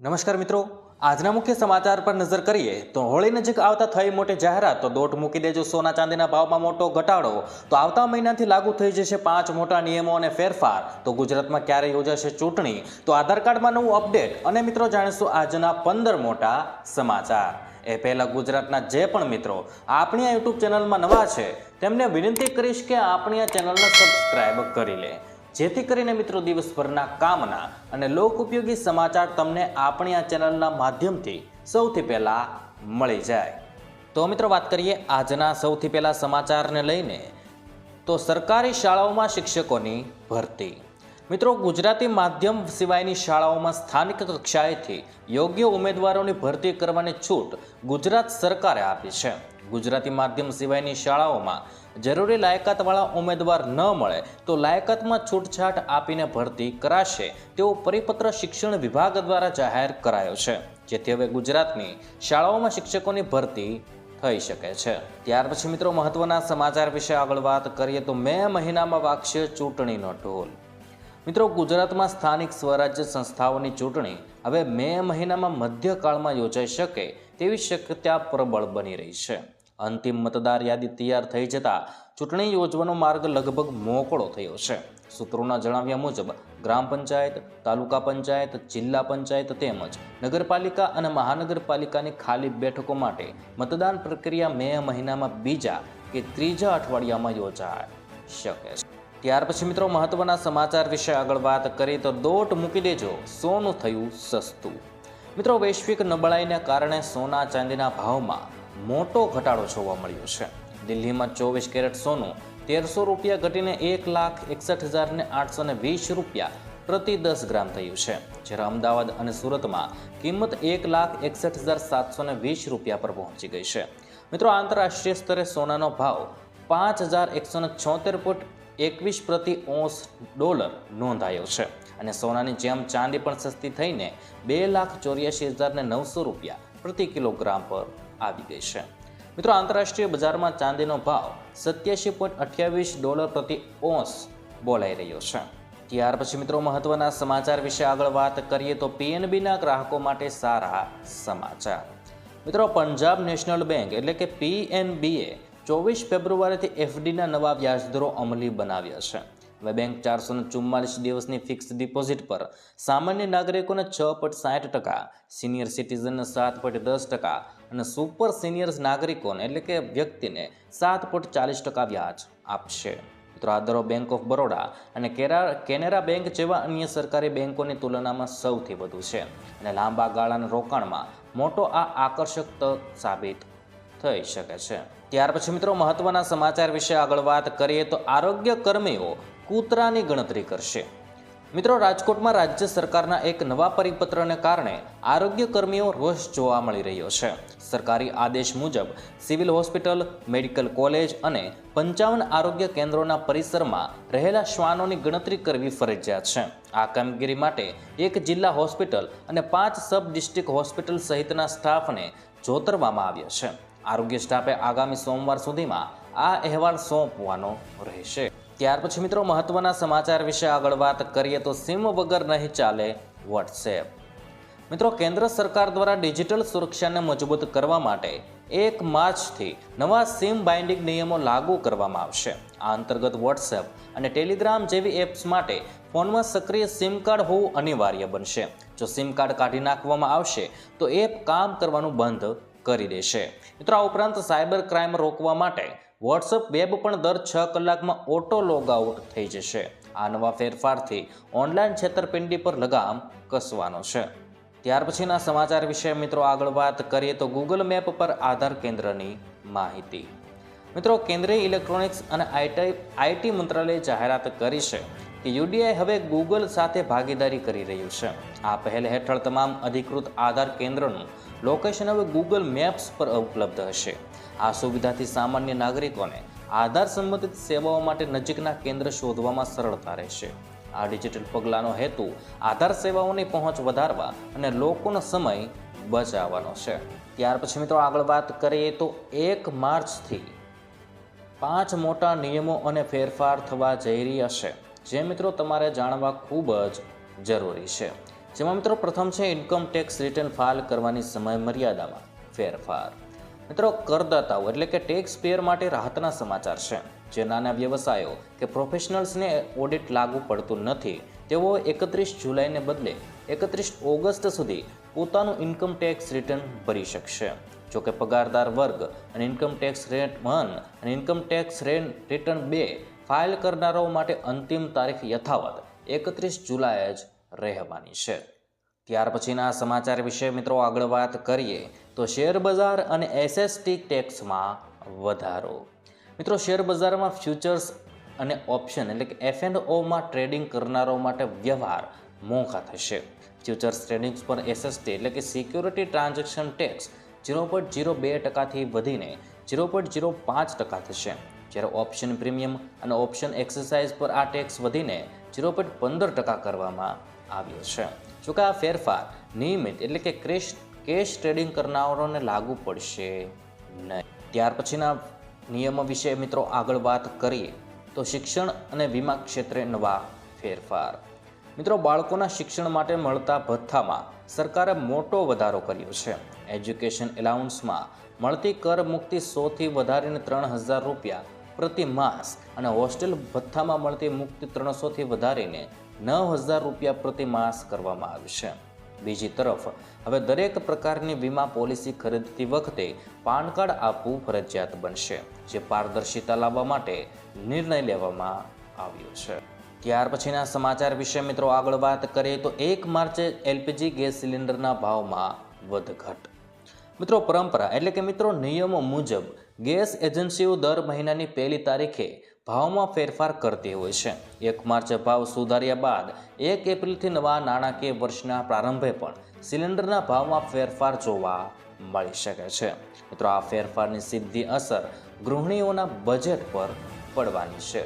નમસ્કાર મિત્રો, આજના મુખ્ય સમાચાર પર નજર કરીએ તો હોળી નજીક આવતા થઈ મોટી જાહેરાત. તો દોટ મૂકી દેજો સોના ચાંદીના ભાવમાં મોટો ઘટાડો. તો આવતા મહિનાથી લાગુ થઈ જશે 5 મોટા નિયમો અને ફેરફાર. તો ગુજરાતમાં ક્યારે યોજાશે ચૂંટણી? તો આધાર કાર્ડમાં નવું અપડેટ. અને મિત્રો જાણીશું આજના 15 મોટા સમાચાર. એ પહેલા ગુજરાતના જે પણ મિત્રો આપણી આ યુટ્યુબ ચેનલમાં નવા છે તેમને વિનંતી કરીશ કે આપણી આ ચેનલને સબસ્ક્રાઇબ કરી લે, જેથી કરીને મિત્રો દિવસભરના કામના અને લોક ઉપયોગી સમાચાર તમને આપણી આ ચેનલના માધ્યમથી સૌથી પહેલાં મળી જાય. તો મિત્રો વાત કરીએ આજના સૌથી પહેલા સમાચારને લઈને. તો સરકારી શાળાઓમાં શિક્ષકોની ભરતી. મિત્રો, ગુજરાતી માધ્યમ સિવાયની શાળાઓમાં સ્થાનિક કક્ષાએથી યોગ્ય ઉમેદવારોની ભરતી કરવાની છૂટ ગુજરાત સરકારે આપી છે. ગુજરાતી માધ્યમ સિવાયની શાળાઓમાં જરૂરી લાયકાતવાળા ઉમેદવાર ન મળે તો લાયકાતમાં છૂટછાટ આપીને ભરતી કરાશે તેવો પરિપત્ર શિક્ષણ વિભાગ દ્વારા જાહેર કરાયો છે, જેથી હવે ગુજરાતની શાળાઓમાં શિક્ષકોની ભરતી થઈ શકે છે. ત્યાર પછી મિત્રો મહત્વના સમાચાર વિશે આગળ વાત કરીએ તો મે મહિનામાં વાગશે ચૂંટણીનો ઢોલ. મિત્રો, ગુજરાતમાં સ્થાનિક સ્વરાજ્ય સંસ્થાઓની ચૂંટણી હવે મે મહિનામાં મધ્યકાળમાં યોજાઈ શકે તેવી શક્યતા પ્રબળ બની રહી છે. અંતિમ મતદાર યાદી તૈયાર થઈ જતાં ચૂંટણી યોજવાનો માર્ગ લગભગ મોકળો થયો છે. સૂત્રોના જણાવ્યા મુજબ ગ્રામ પંચાયત, તાલુકા પંચાયત, જિલ્લા પંચાયત તેમજ નગરપાલિકા અને મહાનગરપાલિકાની ખાલી બેઠકો માટે મતદાન પ્રક્રિયા મે મહિનામાં બીજા કે ત્રીજા અઠવાડિયામાં યોજાઈ શકે છે. ત્યાર પછી મિત્રો મહત્વના સમાચાર વિશે આગળ વાત કરીએ તો દોટ મૂકી દેજો સોનું થયું સસ્તું. મિત્રો, વૈશ્વિક નબળાઈને કારણે સોના ચાંદીના ભાવમાં મોટો ઘટાડો જોવા મળ્યો છે. દિલ્હીમાં 24 કેરેટ સોનું 1300 રૂપિયા ઘટીને 1,61,820 રૂપિયા પ્રતિ 10 ગ્રામ થયું છે, જ્યારે અમદાવાદ અને સુરતમાં કિંમત 1,61,720 રૂપિયા પર પહોંચી ગઈ છે. મિત્રો, આંતરરાષ્ટ્રીય સ્તરે સોનાનો ભાવ 5,176.21 પ્રતિ ઓન્સ ડોલર નોંધાયો છે અને સોનાની જેમ ચાંદી પણ સસ્તી થઈને 2,84,900 રૂપિયા પ્રતિ કિલોગ્રામ પર આવી ગઈ છે. મિત્રો, આંતરરાષ્ટ્રીય બજારમાં ચાંદીનો ભાવ 87.28 ડોલર પ્રતિ ઓન્સ બોલાઈ રહ્યો છે. ત્યાર પછી મિત્રો મહત્વના સમાચાર વિશે આગળ વાત કરીએ તો પીએનબીના ગ્રાહકો માટે સારા સમાચાર. મિત્રો, પંજાબ નેશનલ બેંક એટલે કે પીએનબીએ 24 ફેબ્રુઆરીથી એફડીના નવા વ્યાજદરો અમલી બનાવ્યા છે. હવે બેંક 444 દિવસની ફિક્સ ડિપોઝિટ પર સામાન્ય નાગરિકોને 6.60%, સિનિયર સિટીઝનને 7.10% અને સુપર સિનિયર નાગરિકોને એટલે કે વ્યક્તિને 7.40% વ્યાજ આપશે. મિત્રો, આ દરો બેંક ઓફ બરોડા અને કેનેરા બેંક જેવા અન્ય સરકારી બેંકોની તુલનામાં સૌથી વધુ છે અને લાંબા ગાળાના રોકાણમાં મોટો આ આકર્ષક તક સાબિત થઈ શકે છે. ત્યાર પછી મિત્રો મહત્વના સમાચાર વિશે આગળ વાત કરીએ તો આરોગ્ય કર્મીઓ કૂતરાની ગણતરી કરશે. મિત્રો, રાજકોટમાં રાજ્ય સરકારના એક નવા પરિપત્રને કારણે આરોગ્ય કર્મીઓ રોષ જોવા મળી રહ્યો છે. સરકારી આદેશ મુજબ સિવિલ હોસ્પિટલ, મેડિકલ કોલેજ અને 55 આરોગ્ય કેન્દ્રોના પરિસરમાં રહેલા શ્વાનોની ગણતરી કરવી ફરજિયાત છે. આ કામગીરી માટે એક જિલ્લા હોસ્પિટલ અને 5 સબ ડિસ્ટ્રિક્ટ હોસ્પિટલ સહિતના સ્ટાફને જોતરવામાં આવ્યો છે. આરોગ્ય સ્ટાફે આગામી સોમવાર સુધીમાં આ અહેવાલ સોંપવાનો રહેશે. ત્યાર પછી મિત્રો મહત્વના સમાચાર વિશે આગળ વાત કરીએ તો સિમ વગર નહીં ચાલે વોટ્સએપ. મિત્રો, કેન્દ્ર સરકાર દ્વારા ડિજિટલ સુરક્ષાને મજબૂત કરવા માટે 1 માર્ચથી નવા સિમ બાઇન્ડિંગ નિયમો લાગુ કરવામાં આવશે. આ અંતર્ગત વોટ્સએપ અને ટેલિગ્રામ જેવી એપ્સ માટે ફોનમાં સક્રિય સિમ કાર્ડ હોવું અનિવાર્ય બનશે. જો સિમ કાર્ડ કાઢી નાખવામાં આવશે તો એપ કામ કરવાનું બંધ કરી દેશે. મિત્રો, આ ઉપરાંત સાયબર ક્રાઇમ રોકવા માટે વોટ્સએપ વેબ પણ દર 6 કલાકમાં ઓટો લોગ આઉટ થઈ જશે. આ નવા ફેરફારથી ઓનલાઈન છેતરપિંડી પર લગામ કસવાનો છે. ત્યાર પછીના સમાચાર વિશે મિત્રો આગળ વાત કરીએ તો ગૂગલ મેપ પર આધાર કેન્દ્રની માહિતી. મિત્રો, કેન્દ્રીય ઇલેક્ટ્રોનિક્સ અને આઈટી મંત્રાલયે જાહેરાત કરી છે કે યુડીઆઈ હવે ગૂગલ સાથે ભાગીદારી કરી રહ્યું છે. આ પહેલ હેઠળ તમામ અધિકૃત આધાર કેન્દ્રનું લોકેશન હવે ગૂગલ મેપ્સ પર ઉપલબ્ધ હશે. આ સુવિધાથી સામાન્ય નાગરિકોને આધાર સંબંધિત સેવાઓ માટે નજીકના કેન્દ્ર શોધવામાં સરળતા રહેશે. આ ડિજિટલ પગલાંનો હેતુ આધાર સેવાઓની પહોંચ વધારવા અને લોકોનો સમય બચાવવાનો છે. ત્યાર પછી મિત્રો આગળ વાત કરીએ તો 1 માર્ચથી 5 મોટા નિયમો અને ફેરફાર થવા જઈ રહ્યા છે, જે મિત્રો તમારે જાણવા ખૂબ જ જરૂરી છે. જેમાં મિત્રો પ્રથમ છે ઇન્કમ ટેક્સ રિટર્ન ફાઇલ કરવાની સમય મર્યાદામાં ફેરફાર. મિત્રો કરદાતાઓ એટલે કે ટેક્સ પેયર માટે રાહતના સમાચાર છે. જે નાના વ્યવસાયો કે પ્રોફેશનલ્સને ઓડિટ લાગુ પડતું નથી તેઓ 31 જુલાઈને બદલે 31 ઓગસ્ટ સુધી પોતાનું ઇન્કમ ટેક્સ રિટર્ન ભરી શકશે. જોકે પગારદાર વર્ગ અને ઇન્કમ ટેક્સ રેટ 1 અને ઇન્કમ ટેક્સ રિટર્ન 2 ફાઇલ કરનારાઓ માટે અંતિમ તારીખ યથાવત 31 જુલાઈ જ રહેવાની છે. ત્યાર પછીના સમાચાર વિશે મિત્રો આગળ વાત કરીએ તો શેર બજાર અને એસએસટી ટેક્સમાં વધારો. મિત્રો શેર બજારમાં ફ્યુચર્સ અને ઓપ્શન એટલે કે F&Oમાં ટ્રેડિંગ કરનારાઓ માટે વ્યવહાર મોંઘા થશે. ફ્યુચર્સ ટ્રેડિંગ પર એસએસટી એટલે કે સિક્યોરિટી ટ્રાન્ઝેક્શન ટેક્સ 0.02%થી વધીને 0.05% થશે. જ્યારે ઓપ્શન પ્રીમિયમ અને ઓપ્શન એક્સરસાઇઝ પર આ ટેક્સ વધીને 0.15% કરવામાં આવ્યો છે. જોકે આ ફેરફાર નિયમિત એટલે કે કેશ ટ્રેડિંગ કરનારાઓને લાગુ પડશે નહીં. ત્યાર પછીના નિયમો વિશે મિત્રો આગળ વાત કરીએ તો શિક્ષણ અને વીમા ક્ષેત્રે નવા ફેરફાર. મિત્રો બાળકોના શિક્ષણ માટે મળતા ભથ્થામાં સરકારે મોટો વધારો કર્યો છે. એજ્યુકેશન એલાઉન્સમાં મળતી કર મુક્તિ 100થી વધારીને 3,000 રૂપિયા પ્રતિ માસ અને હોસ્ટેલ ભથ્થામાં મળતી મુક્તિ 300થી વધારીને 9,000 રૂપિયા પ્રતિ માસ કરવામાં આવી છે. બીજી તરફ હવે દરેક પ્રકારની વીમા પોલિસી ખરીદતી વખતે પાન કાર્ડ આપવું ફરજિયાત બનશે, જે પારદર્શિતા લાવવા માટે નિર્ણય લેવામાં આવ્યો છે. ત્યાર પછીના સમાચાર વિશે મિત્રો આગળ વાત કરીએ તો 1 માર્ચે એલપીજી ગેસ સિલિન્ડરના ભાવમાં વધઘટ. મિત્રો પરંપરા એટલે કે મિત્રો નિયમો મુજબ ગેસ એજન્સીઓ દર મહિનાની 1લી તારીખે ભાવમાં ફેરફાર કરતી હોય છે. 1 માર્ચે ભાવ સુધાર્યા બાદ 1 એપ્રિલથી નવા નાણાકીય વર્ષના પ્રારંભે પણ સિલિન્ડરના ભાવમાં ફેરફાર જોવા મળી શકે છે. મિત્રો આ ફેરફારની સીધી અસર ગૃહિણીઓના બજેટ પર પડવાની છે.